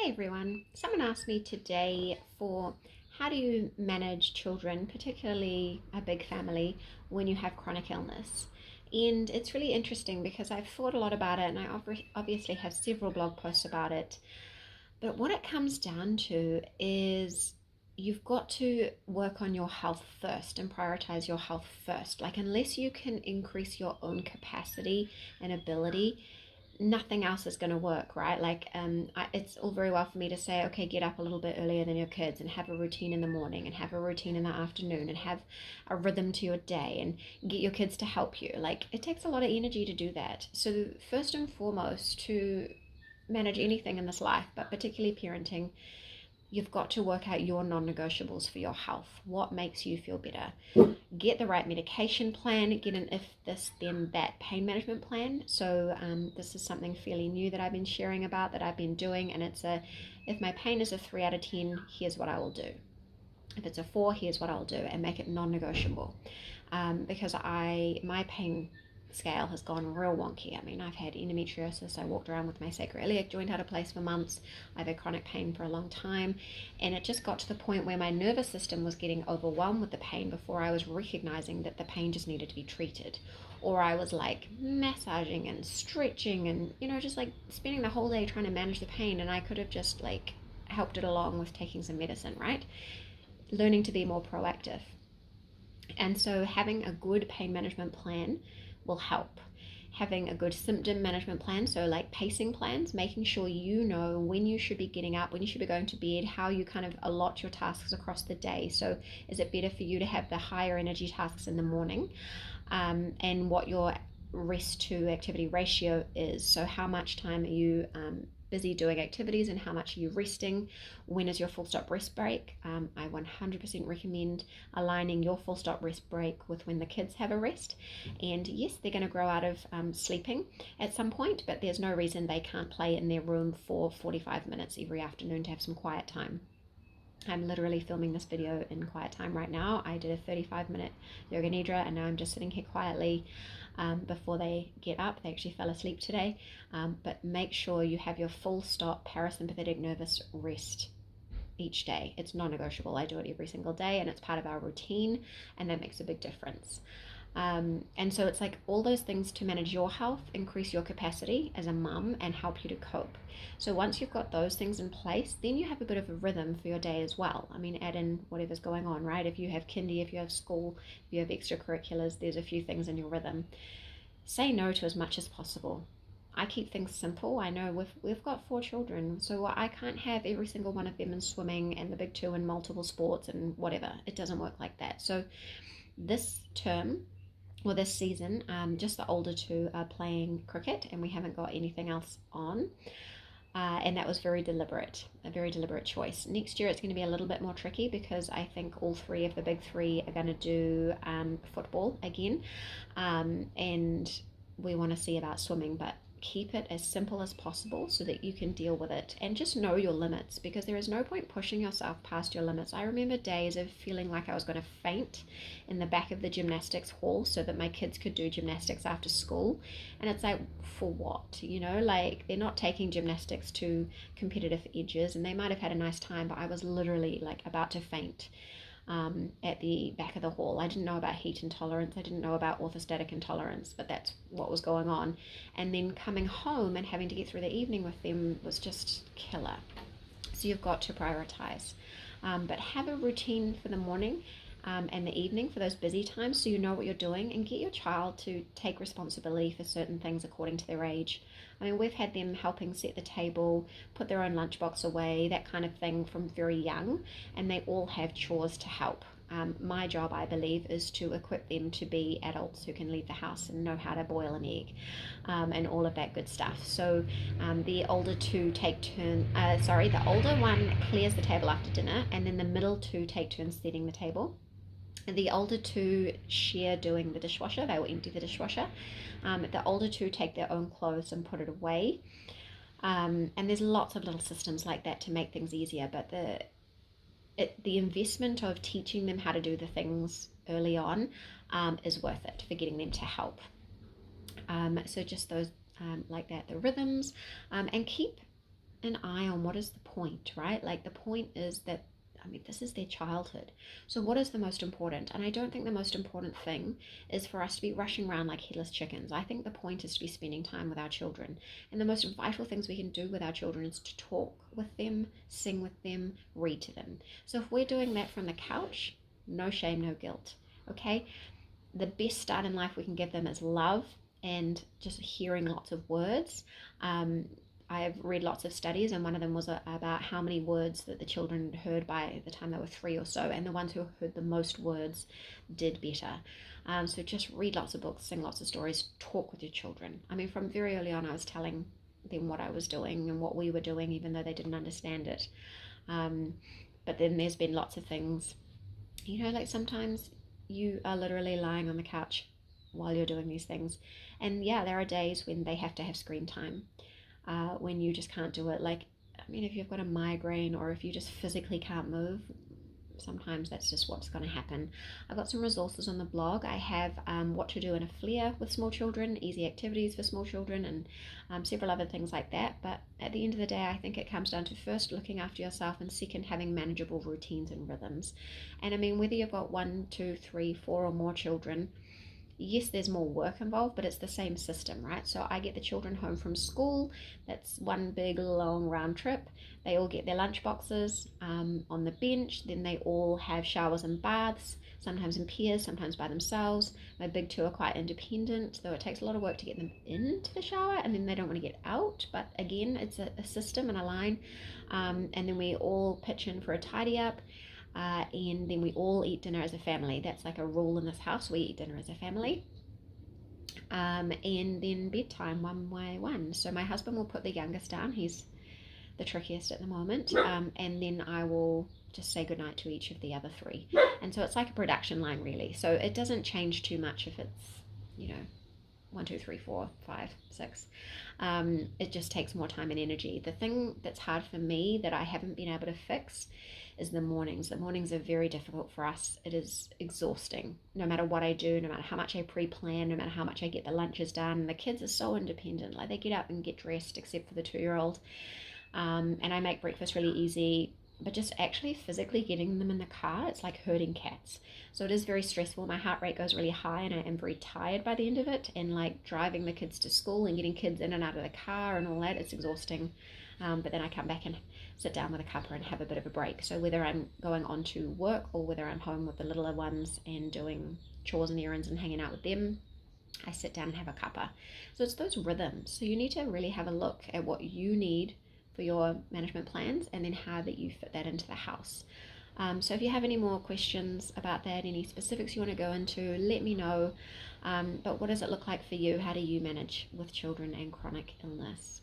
Hey everyone, someone asked me today for how do you manage children, particularly a big family, when you have chronic illness? And it's really interesting because I've thought a lot about it and I obviously have several blog posts about it. But what it comes down to is you've got to work on your health first and prioritize your health first. Like, unless you can increase your own capacity and ability, nothing else is going to work, right? It's all very well for me to say, okay, get up a little bit earlier than your kids and have a routine in the morning and have a routine in the afternoon and have a rhythm to your day and get your kids to help you. Like, it takes a lot of energy to do that. So first and foremost, to manage anything in this life, but particularly parenting, you've got to work out your non-negotiables for your health. What makes you feel better? Get the right medication plan, get an if this then that pain management plan. So this is something fairly new that I've been sharing about, that I've been doing, and it's if my pain is a 3 out of 10, here's what I will do. If it's a 4, here's what I'll do, and make it non-negotiable. Because my pain scale has gone real wonky. I mean, I've had endometriosis. I walked around with my sacroiliac joint out of place for months. I've had chronic pain for a long time, and it just got to the point where my nervous system was getting overwhelmed with the pain before I was recognizing that the pain just needed to be treated. Or I was like massaging and stretching and, just like spending the whole day trying to manage the pain, and I could have just like helped it along with taking some medicine, right? Learning to be more proactive. And so having a good pain management plan will help. Having a good symptom management plan, so like pacing plans, making sure you know when you should be getting up, when you should be going to bed, how you kind of allot your tasks across the day. So is it better for you to have the higher energy tasks in the morning, and what your rest to activity ratio is? So how much time are you busy doing activities and how much are you resting? When is your full stop rest break? I 100% recommend aligning your full stop rest break with when the kids have a rest. And yes, they're going to grow out of sleeping at some point, but there's no reason they can't play in their room for 45 minutes every afternoon to have some quiet time. I'm literally filming this video in quiet time right now. I did a 35-minute yoga nidra, and now I'm just sitting here quietly before they get up. They actually fell asleep today. But make sure you have your full stop parasympathetic nervous rest each day. It's non-negotiable. I do it every single day, and it's part of our routine, and that makes a big difference. And so it's like all those things to manage your health, increase your capacity as a mum, and help you to cope. So once you've got those things in place, then you have a bit of a rhythm for your day as well. I mean, add in whatever's going on, right? If you have kindy, if you have school, if you have extracurriculars, there's a few things in your rhythm. Say no to as much as possible. I keep things simple. I know we've got 4 children, so I can't have every single one of them in swimming and the big 2 in multiple sports and whatever. It doesn't work like that. So this season, just the older 2 are playing cricket, and we haven't got anything else on. And that was a very deliberate choice. Next year it's going to be a little bit more tricky because I think all 3 of the big 3 are going to do football again, and we want to see about swimming, but keep it as simple as possible so that you can deal with it, and just know your limits, because there is no point pushing yourself past your limits. I remember days of feeling like I was going to faint in the back of the gymnastics hall so that my kids could do gymnastics after school, and it's like, for what? Like, they're not taking gymnastics to competitive edges, and they might have had a nice time, but I was literally like about to faint at the back of the hall. I didn't know about heat intolerance. I didn't know about orthostatic intolerance, but that's what was going on. And then coming home and having to get through the evening with them was just killer. So you've got to prioritize. But have a routine for the morning and the evening for those busy times, so you know what you're doing, and get your child to take responsibility for certain things according to their age. I mean, we've had them helping set the table, put their own lunchbox away, that kind of thing from very young, and they all have chores to help. My job, I believe, is to equip them to be adults who can leave the house and know how to boil an egg, and all of that good stuff. So the older 2 take turn. The older one clears the table after dinner, and then the middle 2 take turns setting the table. The older 2 share doing the dishwasher. They will empty the dishwasher. The older 2 take their own clothes and put it away. And there's lots of little systems like that to make things easier. But the investment of teaching them how to do the things early on is worth it for getting them to help. So just those like that, the rhythms, and keep an eye on what is the point, right? Like the point is that, I mean, this is their childhood. So what is the most important? And I don't think the most important thing is for us to be rushing around like headless chickens. I think the point is to be spending time with our children. And the most vital things we can do with our children is to talk with them, sing with them, read to them. So if we're doing that from the couch, no shame, no guilt, okay? The best start in life we can give them is love and just hearing lots of words. I've read lots of studies, and one of them was about how many words that the children heard by the time they were 3 or so, and the ones who heard the most words did better. So just read lots of books, sing lots of stories, talk with your children. I mean, from very early on, I was telling them what I was doing and what we were doing, even though they didn't understand it. But then there's been lots of things, like sometimes you are literally lying on the couch while you're doing these things. And yeah, there are days when they have to have screen time. When you just can't do it. Like, I mean, if you've got a migraine or if you just physically can't move, sometimes that's just what's going to happen. I've got some resources on the blog. I have what to do in a flare with small children, easy activities for small children, and several other things like that. But at the end of the day, I think it comes down to first looking after yourself and second having manageable routines and rhythms. And I mean, whether you've got 1, 2, 3, 4 or more children, yes, there's more work involved, but it's the same system, right? So I get the children home from school. That's one big long round trip. They all get their lunch boxes on the bench. Then they all have showers and baths, sometimes in pairs, sometimes by themselves. My big two are quite independent, though it takes a lot of work to get them into the shower, and then they don't want to get out. But again, it's a system and a line. And then we all pitch in for a tidy up. And then we all eat dinner as a family. That's like a rule in this house. We eat dinner as a family. And then bedtime, one by one. So my husband will put the youngest down. He's the trickiest at the moment. And then I will just say goodnight to each of the other 3. And so it's like a production line, really. So it doesn't change too much if it's, 1, 2, 3, 4, 5, 6. It just takes more time and energy. The thing that's hard for me that I haven't been able to fix is the mornings. The mornings are very difficult for us. It is exhausting. No matter what I do, no matter how much I pre-plan, no matter how much I get the lunches done. The kids are so independent. Like, they get up and get dressed, except for the 2-year-old. And I make breakfast really easy. But just actually physically getting them in the car, it's like herding cats. So it is very stressful. My heart rate goes really high and I am very tired by the end of it. And like driving the kids to school and getting kids in and out of the car and all that, it's exhausting. But then I come back and sit down with a cuppa and have a bit of a break. So whether I'm going on to work or whether I'm home with the littler ones and doing chores and errands and hanging out with them, I sit down and have a cuppa. So it's those rhythms. So you need to really have a look at what you need for your management plans and then how that you fit that into the house. So if you have any more questions about that, any specifics you want to go into, let me know. But what does it look like for you? How do you manage with children and chronic illness?